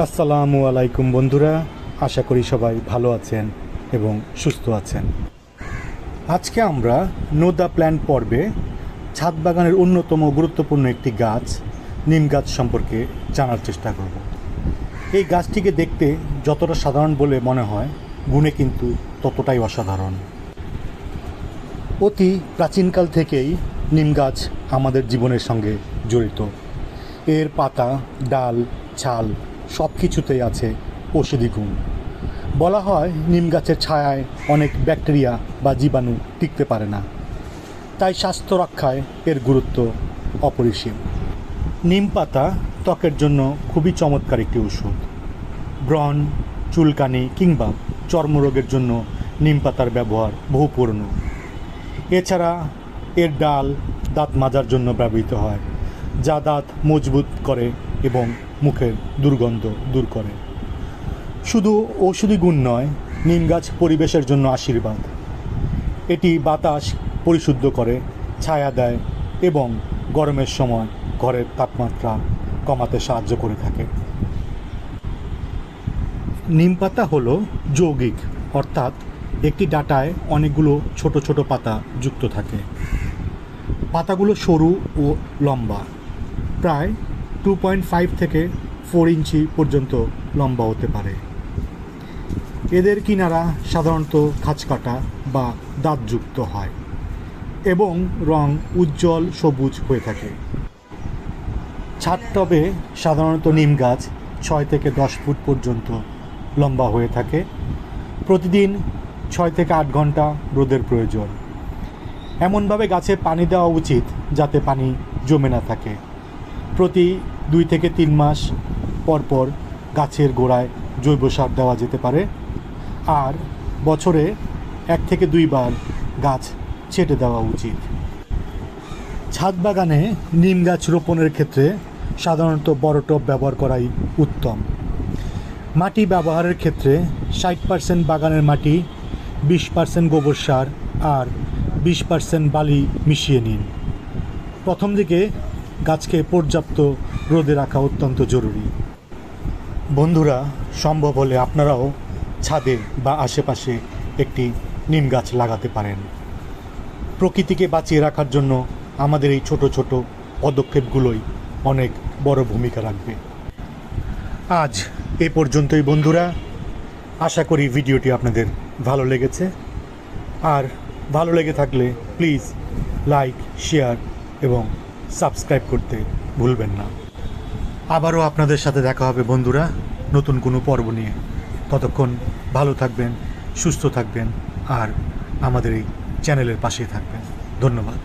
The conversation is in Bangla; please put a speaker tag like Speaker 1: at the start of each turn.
Speaker 1: আসসালামু আলাইকুম বন্ধুরা, আশা করি সবাই ভালো আছেন এবং সুস্থ আছেন। আজকে আমরা নো দ্য প্ল্যান পর্বে ছাদ বাগানের অন্যতম গুরুত্বপূর্ণ একটি গাছ নিম গাছ সম্পর্কে জানার চেষ্টা করব। এই গাছটিকে দেখতে যতটা সাধারণ বলে মনে হয়, গুণে কিন্তু ততটাই অসাধারণ। অতি প্রাচীনকাল থেকেই নিম গাছ আমাদের জীবনের সঙ্গে জড়িত। এর পাতা, ডাল, ছাল সব কিছুতেই আছে ঔষধি গুণ। বলা হয় নিম গাছের ছায়ায় অনেক ব্যাকটেরিয়া বা জীবাণু টিকতে পারে না, তাই স্বাস্থ্য রক্ষায় এর গুরুত্ব অপরিসীম। নিম পাতা ত্বকের জন্য খুবই চমৎকার একটি ওষুধ। ব্রণ, চুলকানি কিংবা চর্মরোগের জন্য নিম পাতার ব্যবহার বহু পুরনো। এছাড়া এর ডাল দাঁত মাজার জন্য ব্যবহৃত হয়, যা দাঁত মজবুত করে এবং মুখের দুর্গন্ধ দূর করে। শুধু ঔষধি গুণ নয়, নিম গাছ পরিবেশের জন্য আশীর্বাদ। এটি বাতাস পরিশুদ্ধ করে, ছায়া দেয় এবং গরমের সময় ঘরের তাপমাত্রা কমাতে সাহায্য করে থাকে। নিম পাতা হলো যৌগিক, অর্থাৎ একটি ডাঁটায় অনেকগুলো ছোট ছোট পাতা যুক্ত থাকে। পাতাগুলো সরু ও লম্বা, প্রায় 2.5 থেকে 4 ইঞ্চি পর্যন্ত লম্বা হতে পারে। এদের কিনারা সাধারণত খাঁজকাটা বা দাঁতযুক্ত হয় এবং রং উজ্জ্বল সবুজ হয়ে থাকে। ছাদ টবে সাধারণত নিম গাছ 6 থেকে 10 ফুট পর্যন্ত লম্বা হয়ে থাকে। প্রতিদিন 6 থেকে 8 ঘন্টা রোদের প্রয়োজন। এমনভাবে গাছে পানি দেওয়া উচিত যাতে পানি জমে না থাকে। প্রতি 2 থেকে 3 মাস পর পর গাছের গোড়ায় জৈব সার দেওয়া যেতে পারে, আর বছরে 1 থেকে 2 বার গাছ ছেটে দেওয়া উচিত। ছাদ বাগানে নিম গাছ রোপণের ক্ষেত্রে সাধারণত বড় টব ব্যবহার করাই উত্তম। মাটি ব্যবহারের ক্ষেত্রে 60% বাগানের মাটি, 20% গোবর সার আর 20% বালি মিশিয়ে নিন। প্রথম দিকে গাছকে পর্যাপ্ত রোদে রাখা অত্যন্ত জরুরি। বন্ধুরা, সম্ভব হলে আপনারাও ছাদে বা আশেপাশে একটি নিম গাছ লাগাতে পারেন। প্রকৃতিকে বাঁচিয়ে রাখার জন্য আমাদের এই ছোট ছোট পদক্ষেপগুলোই অনেক বড় ভূমিকা রাখবে। আজ এ পর্যন্তই বন্ধুরা। আশা করি ভিডিওটি আপনাদের ভালো লেগেছে, আর ভালো লেগে থাকলে প্লিজ লাইক, শেয়ার এবং সাবস্ক্রাইব করতে ভুলবেন না। আবারও আপনাদের সাথে দেখা হবে বন্ধুরা, নতুন কোনো পর্ব নিয়ে। ততক্ষণ ভালো থাকবেন, সুস্থ থাকবেন আর আমাদের এই চ্যানেলের পাশেই থাকবেন। ধন্যবাদ।